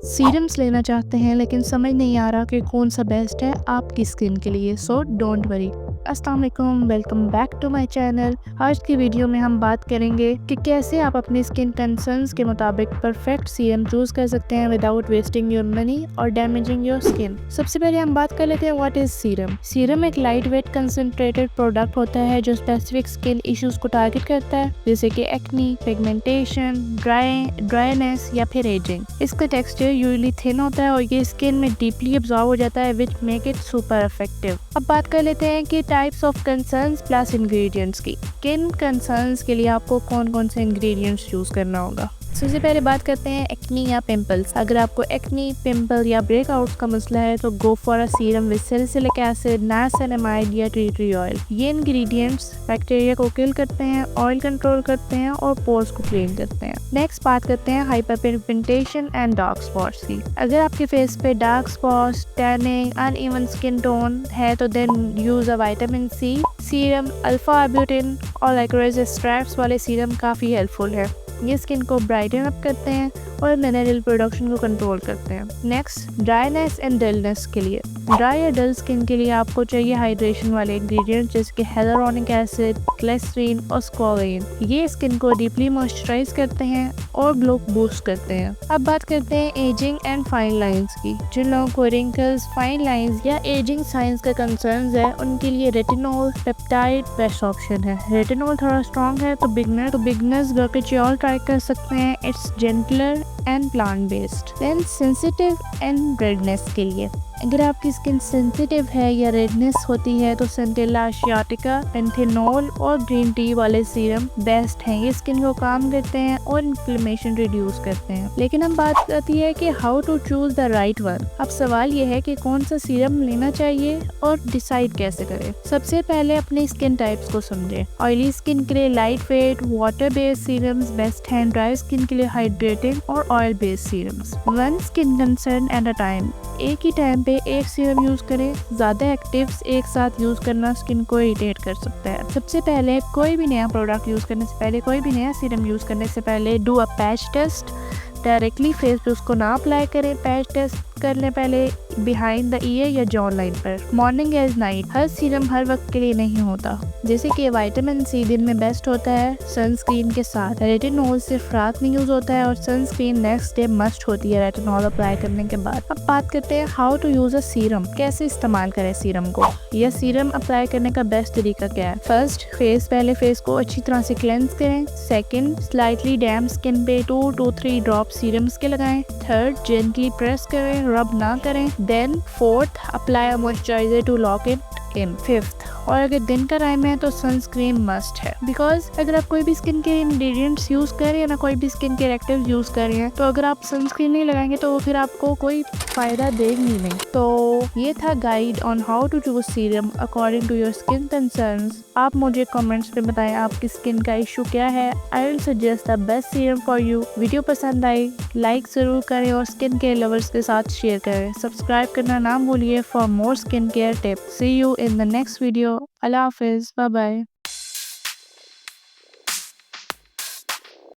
Serums लेना चाहते हैं लेकिन समझ नहीं आ रहा कि कौन सा बेस्ट है आपकी स्किन के लिए, सो डोंट वरी। अस्सलाम वालेकुम, welcome back to my channel. आज की वीडियो में हम बात करेंगे कि कैसे आप अपनी स्किन कंसर्न्स के मुताबिक परफेक्ट सीरम चूज कर सकते हैं विदाउट वेस्टिंग योर मनी और डैमेजिंग योर स्किन। सबसे पहले हम बात कर लेते हैं व्हाट इज सीरम। सीरम एक लाइट वेट कंसंट्रेटेड प्रोडक्ट होता है जो स्पेसिफिक स्किन इश्यूज को टारगेट करता है, जैसे कि एक्नी, पिगमेंटेशन, ड्राईनेस या फिर एजिंग। इसका टेक्सचर यूजुअली थिन होता है और ये स्किन में डीपली अब्सॉर्ब हो जाता है which make it super effective. अब बात कर लेते हैं कि types of concerns plus ingredients की। किन कंसर्न्स के लिए आपको कौन कौन से इंग्रेडिएंट्स यूज करना होगा। सबसे पहले बात करते हैं एक्नी या पिंपल्स। अगर आपको एक्नी, पिंपल या ब्रेकआउट्स का मसला है तो go for a serum with salicylic acid, niacinamide या टी ट्री ऑयल। ये इंग्रेडिएंट्स बैक्टीरिया को किल करते हैं, ऑयल कंट्रोल करते हैं और पोर्स को क्लीन करते हैं। नेक्स्ट बात करते हैं हाइपरपिगमेंटेशन एंड डार्क स्पॉट्स की। अगर आपके फेस पे dark spots, tanning, uneven skin tone है तो then use a vitamin C serum. Alpha arbutin और लाइकोराइज एक्सट्रैक्ट्स वाले सीरम काफ़ी हेल्पफुल है। ये स्किन को ब्राइटन अप करते हैं और मिनरल प्रोडक्शन को कंट्रोल करते हैं। नेक्स्ट, ड्राईनेस एंड डलनेस के लिए। ड्राई या डल स्किन के लिए आपको चाहिए हाइड्रेशन वाले इंग्रेडिएंट्स जैसे कि hyaluronic एसिड, ग्लिसरीन और स्क्वालिन। ये स्किन को डीपली मॉइस्चराइज करते हैं और ग्लो बूस्ट करते हैं। अब बात करते हैं एजिंग एंड फाइन लाइंस की। जिन लोगों को रिंकल्स, फाइन लाइंस या एजिंग साइंस का कंसर्न है उनके लिए रेटिनॉल पेप्टाइड बेस्ट ऑप्शन है। रेटिनॉल थोड़ा स्ट्रॉन्ग है तो बिगनर्स गर्केचियोल ट्राई कर सकते हैं। It's gentler and plant based. Then sensitive and redness के लिए, अगर आपकी स्किन सेंसिटिव है या रेडनेस होती है तो सेंटेला एशियाटिका, पेंथेनॉल और ग्रीन टी वाले सीरम बेस्ट हैं। ये स्किन को काम करते हैं और इन्फ्लेमेशन रिड्यूस करते हैं। लेकिन हम बात आती है कि how to choose the right one. अब सवाल ये है कि कौन सा सीरम लेना चाहिए और डिसाइड कैसे करें। सबसे पहले अपनी स्किन टाइप्स को समझें। ऑयली स्किन के लिए light weight water based serums best हैं। ड्राई स्किन के लिए हाइड्रेटिंग और oil based serums. One skin concern at a time. एक ही टाइम पे एक सीरम यूज करें। ज्यादा एक्टिव्स एक साथ यूज करना स्किन को इरिटेट कर सकता है। सबसे पहले कोई भी नया प्रोडक्ट यूज करने से पहले, कोई भी नया सीरम यूज करने से पहले do a patch test. Directly face पे उसको ना अप्लाई करें। पैच टेस्ट करने पहले बिहाइंड द ईयर या जॉन लाइन पर। मॉर्निंग एज नाइट। हर सीरम हर वक्त के लिए नहीं होता, जैसे कि विटामिन सी दिन में बेस्ट होता है सनस्क्रीन के साथ। रेटिनॉल सिर्फ रात में यूज होता है और सनस्क्रीन नेक्स्ट डे मस्ट होती है रेटिनॉल अप्लाई करने के बाद। अब बात करते हैं how to use a serum. कैसे इस्तेमाल करें सीरम को, यह सीरम अप्लाई करने का बेस्ट तरीका क्या है। फर्स्ट, पहले फेस को अच्छी तरह से क्लेंस करें। सेकेंड, स्लाइटली डैम्प स्किन पे 2 to 3 ड्रॉप सीरम्स के लगाएं। थर्ड, जेंटली प्रेस करें, रब ना करें। Then fourth, apply moisturiser to lock it in. Fifth, और अगर दिन का टाइम है तो सनस्क्रीन मस्ट है। बिकॉज अगर आप कोई भी स्किन के इंग्रेडिएंट्स यूज कर रहे हैं ना, कोई भी स्किन के एक्टिव यूज कर रहे हैं, तो अगर आप सनस्क्रीन नहीं लगाएंगे तो फिर आपको कोई फायदा देगी नहीं। तो ये था guide on how to choose serum according to your skin concerns. आप मुझे कमेंट्स में बताएं आपकी स्किन का इशू क्या है। I will suggest the best serum for you. Video पसंद आई लाइक जरूर करें और स्किन केयर लवर्स के साथ शेयर करें। सब्सक्राइब करना ना भूलिए for more skin care tips. See you in the next video. अल्लाह हाफिज़, बाय बाय।